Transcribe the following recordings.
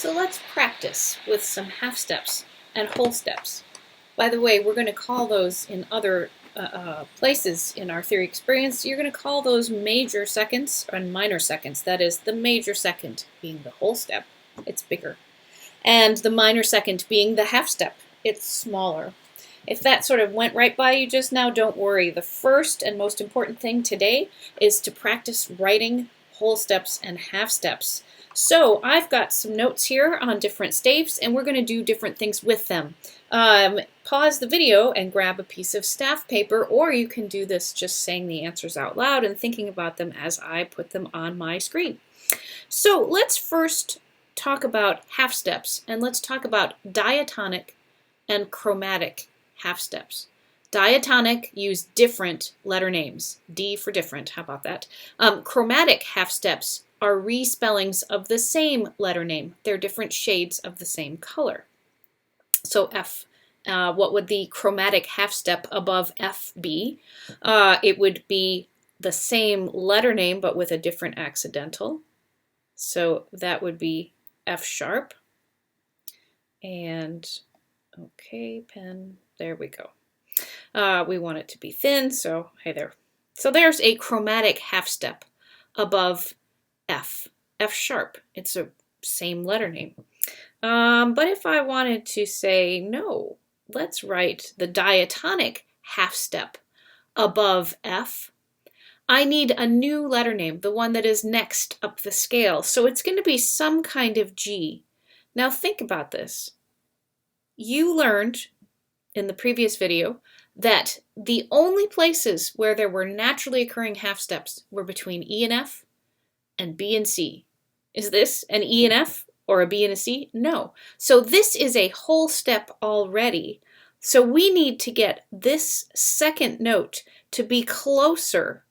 So let's practice with some half steps and whole steps. By the way, we're going to call those in other places in our theory experience, you're going to call those major seconds and minor seconds. That is, the major second being the whole step, it's bigger, and the minor second being the half step, it's smaller. If that sort of went right by you just now, don't worry. The first and most important thing today is to practice writing whole steps and half steps. So I've got some notes here on different staves, and we're going to do different things with them. Pause the video and grab a piece of staff paper, or you can do this just saying the answers out loud and thinking about them as I put them on my screen. So let's first talk about half steps, and let's talk about diatonic and chromatic half steps. Diatonic use different letter names. D for different, how about that? Chromatic half steps are respellings of the same letter name. They're different shades of the same color. So F, what would the chromatic half step above F be? It would be the same letter name but with a different accidental. So that would be F sharp. And okay, pen, there we go. We want it to be thin, so hey there. So there's a chromatic half step above F, F sharp. It's a same letter name. But if I wanted to say, no, let's write the diatonic half step above F, I need a new letter name, the one that is next up the scale. So it's going to be some kind of G. Now think about this. You learned in the previous video that the only places where there were naturally occurring half steps were between E and F and B and C. Is this an E and F or a B and a C? No. So this is a whole step already. So we need to get this second note to be closer,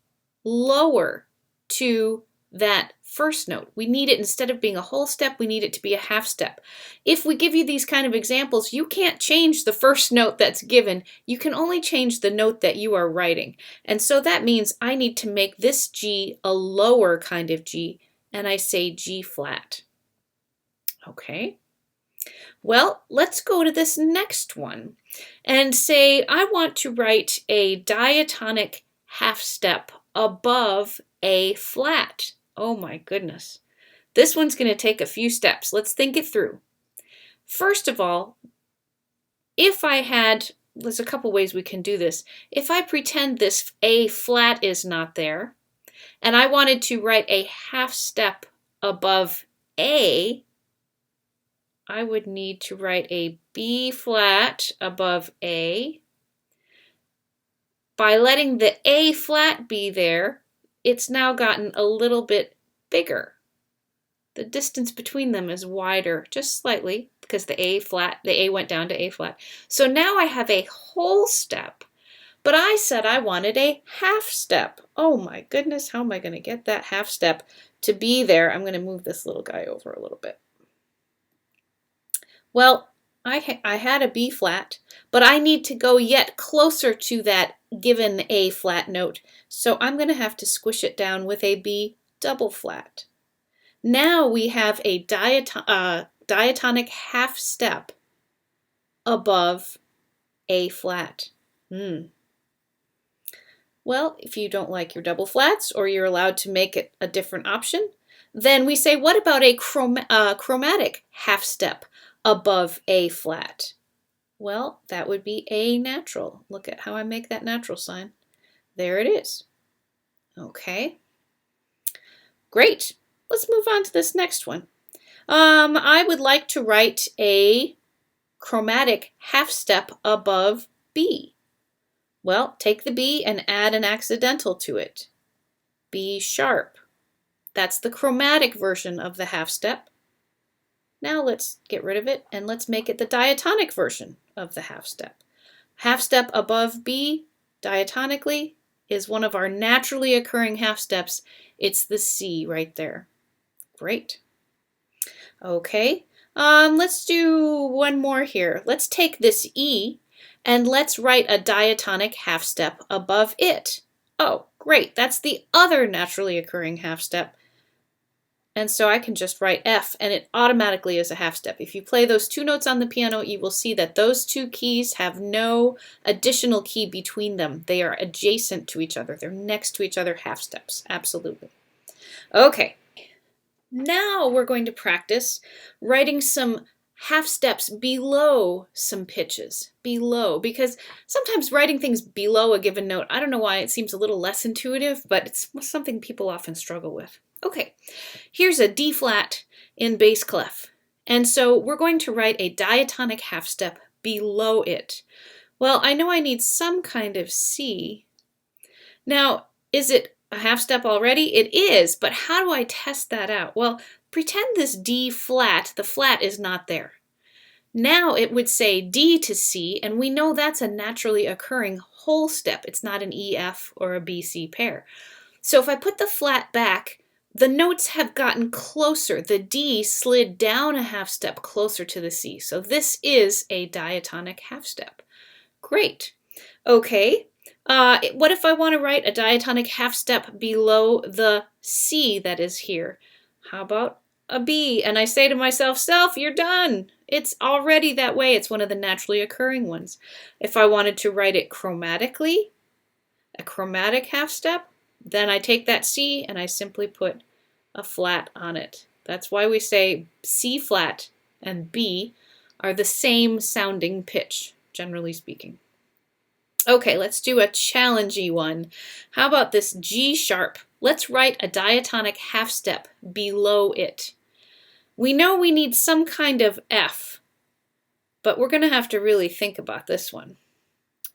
lower to that first note. We need it, instead of being a whole step, we need it to be a half step. If we give you these kind of examples, you can't change the first note that's given. You can only change the note that you are writing. And so that means I need to make this G a lower kind of G, and I say G flat. Okay. Well, let's go to this next one and say I want to write a diatonic half step above A flat. Oh my goodness. This one's going to take a few steps. Let's think it through. First of all, if I had, there's a couple ways we can do this. If I pretend this A flat is not there, and I wanted to write a half step above A, I would need to write a B flat above A. By letting the A flat be there, it's now gotten a little bit bigger. The distance between them is wider, just slightly, because the A went down to A flat. So now I have a whole step, but I said I wanted a half step. Oh my goodness, how am I going to get that half step to be there? I'm going to move this little guy over a little bit. Well, I had a B flat, but I need to go yet closer to that given A flat note, so I'm going to have to squish it down with a B double flat. Now we have a diatonic half step above A flat. Well, if you don't like your double flats, or you're allowed to make it a different option, then we say, what about a chromatic half step above A flat? Well, that would be A natural. Look at how I make that natural sign. There it is. Okay. Great. Let's move on to this next one. I would like to write a chromatic half step above B. Well, take the B and add an accidental to it. B sharp. That's the chromatic version of the half step. Now let's get rid of it and let's make it the diatonic version of the half step. Half step above B diatonically is one of our naturally occurring half steps. It's the C right there. Great. Okay, let's do one more here. Let's take this E and let's write a diatonic half step above it. Oh, great. That's the other naturally occurring half step. And so I can just write F, and it automatically is a half step. If you play those two notes on the piano, you will see that those two keys have no additional key between them. They are adjacent to each other. They're next to each other, half steps. Absolutely. Okay. Now we're going to practice writing some half steps below some pitches, below, because sometimes writing things below a given note, I don't know why it seems a little less intuitive, but it's something people often struggle with. Okay, here's a D flat in bass clef, and so we're going to write a diatonic half step below it. Well, I know I need some kind of C. Now, is it a half step already? It is, but how do I test that out? Well, pretend this D flat, the flat is not there. Now it would say D to C, and we know that's a naturally occurring whole step. It's not an EF or a BC pair. So if I put the flat back, the notes have gotten closer. The D slid down a half step closer to the C. So this is a diatonic half step. Great. Okay. What if I want to write a diatonic half step below the C that is here? How about a B? And I say to myself, self, you're done. It's already that way. It's one of the naturally occurring ones. If I wanted to write it chromatically, a chromatic half step, then I take that C and I simply put a flat on it. That's why we say C flat and B are the same sounding pitch, generally speaking. Okay, let's do a challenging one. How about this G sharp? Let's write a diatonic half step below it. We know we need some kind of F, but we're going to have to really think about this one.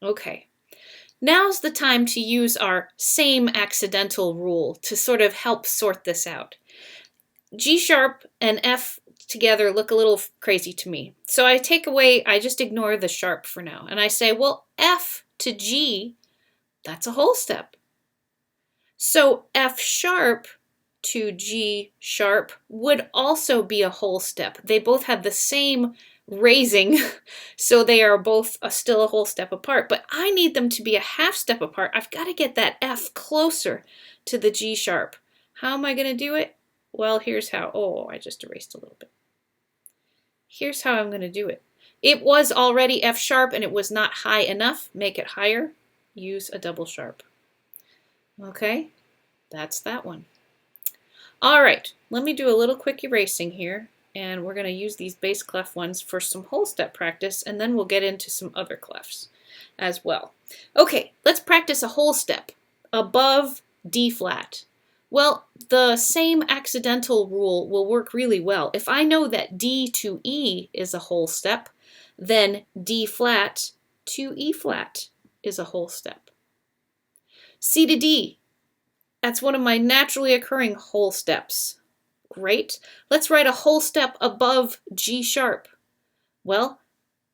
Okay, now's the time to use our same accidental rule to sort of help sort this out. G sharp and F together look a little crazy to me. So I just ignore the sharp for now, and I say, well, F to G, that's a whole step. So F sharp to G sharp would also be a whole step. They both have the same raising, so they are both still a whole step apart, but I need them to be a half step apart. I've got to get that F closer to the G sharp. How am I going to do it? Well, here's how. Oh, I just erased a little bit. Here's how I'm going to do it. It was already F sharp and it was not high enough. Make it higher. Use a double sharp. Okay, that's that one. All right, let me do a little quick erasing here, and we're going to use these bass clef ones for some whole step practice, and then we'll get into some other clefs as well. Okay, let's practice a whole step above D flat. Well, the same accidental rule will work really well. If I know that D to E is a whole step, then D flat to E flat is a whole step. C to D, that's one of my naturally occurring whole steps. Great. Let's write a whole step above G sharp. Well,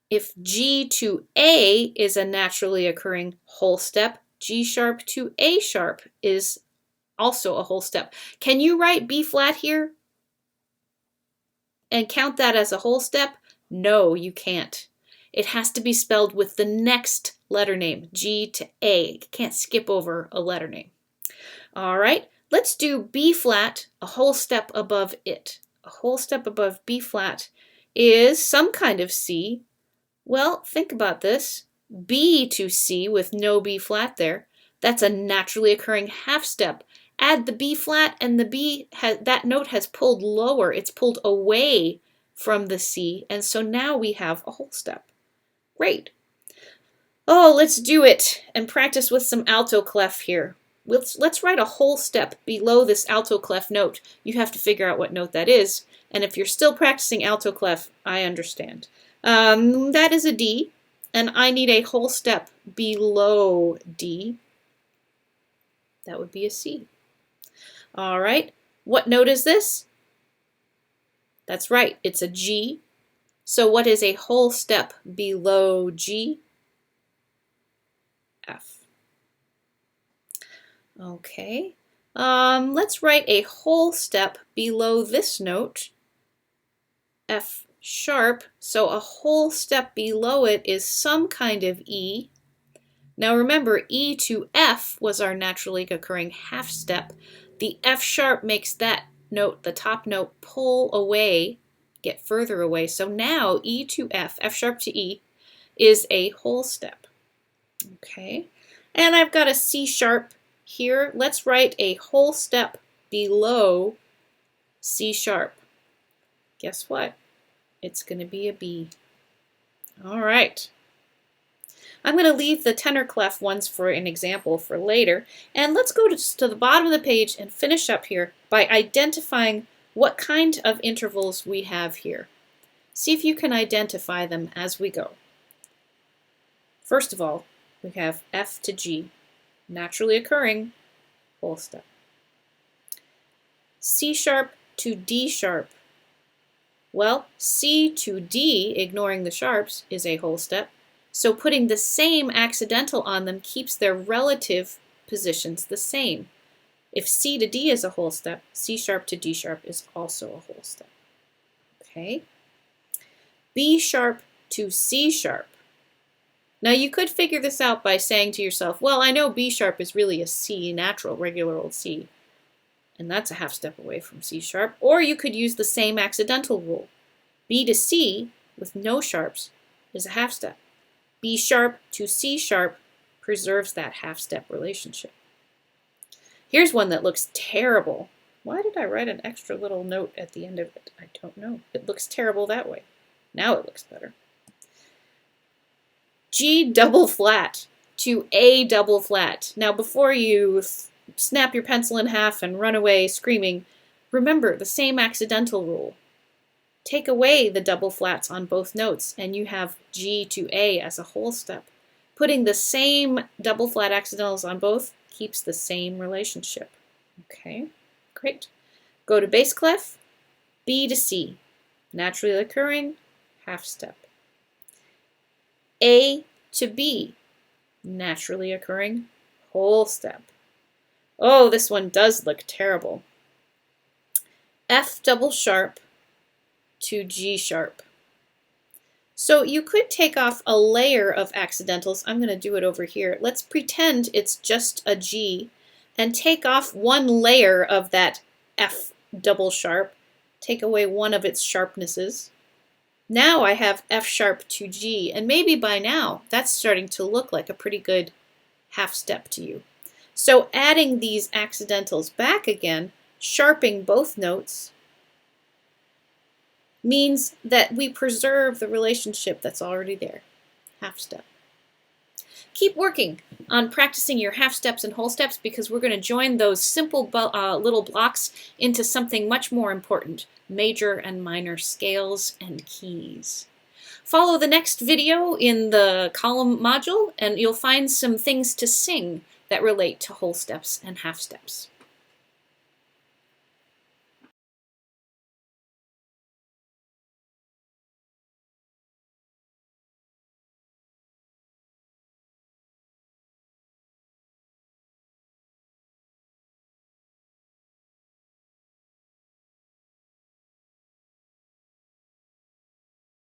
if G to A is a naturally occurring whole step, G sharp to A sharp is also a whole step. Can you write B flat here and count that as a whole step? No, you can't. It has to be spelled with the next letter name, G to A. You can't skip over a letter name. All right, let's do B flat a whole step above it. A whole step above B flat is some kind of C. Well, think about this. B to C with no B flat there. That's a naturally occurring half step. Add the B flat and the B, that note has pulled lower. It's pulled away from the C, and so now we have a whole step. Great. Oh, let's do it and practice with some alto clef here. Let's write a whole step below this alto clef note. You have to figure out what note that is, and if you're still practicing alto clef, I understand. That is a D, and I need a whole step below D. That would be a C. All right, what note is this? That's right, it's a G. So what is a whole step below G? F. Okay, let's write a whole step below this note, F sharp. So a whole step below it is some kind of E. Now remember, E to F was our naturally occurring half step. The F sharp makes that note, the top note, pull away, get further away. So now E to F, F sharp to E, is a whole step. Okay, and I've got a C sharp here. Let's write a whole step below C sharp. Guess what? It's going to be a B. All right. I'm going to leave the tenor clef ones for an example for later. And let's go to the bottom of the page and finish up here by identifying what kind of intervals we have here. See if you can identify them as we go. First of all, we have F to G, naturally occurring, whole step. C sharp to D sharp. Well, C to D, ignoring the sharps, is a whole step. So putting the same accidental on them keeps their relative positions the same. If C to D is a whole step, C sharp to D sharp is also a whole step. Okay. B sharp to C sharp. Now you could figure this out by saying to yourself, well, I know B sharp is really a C, natural, regular old C, and that's a half step away from C sharp. Or you could use the same accidental rule. B to C with no sharps is a half step. B sharp to C sharp preserves that half step relationship. Here's one that looks terrible. Why did I write an extra little note at the end of it? I don't know. It looks terrible that way. Now it looks better. G double flat to A double flat. Now before you snap your pencil in half and run away screaming, remember the same accidental rule. Take away the double flats on both notes and you have G to A as a whole step. Putting the same double flat accidentals on both keeps the same relationship. Okay, great. Go to bass clef, B to C, naturally occurring, half step. A to B, naturally occurring, whole step. Oh, this one does look terrible. F double sharp to G sharp. So you could take off a layer of accidentals. I'm going to do it over here. Let's pretend it's just a G and take off one layer of that F double sharp. Take away one of its sharpnesses. Now I have F sharp to G, and maybe by now that's starting to look like a pretty good half step to you. So adding these accidentals back again, sharping both notes, means that we preserve the relationship that's already there, half step. Keep working on practicing your half steps and whole steps because we're going to join those simple little blocks into something much more important, major and minor scales and keys. Follow the next video in the column module and you'll find some things to sing that relate to whole steps and half steps.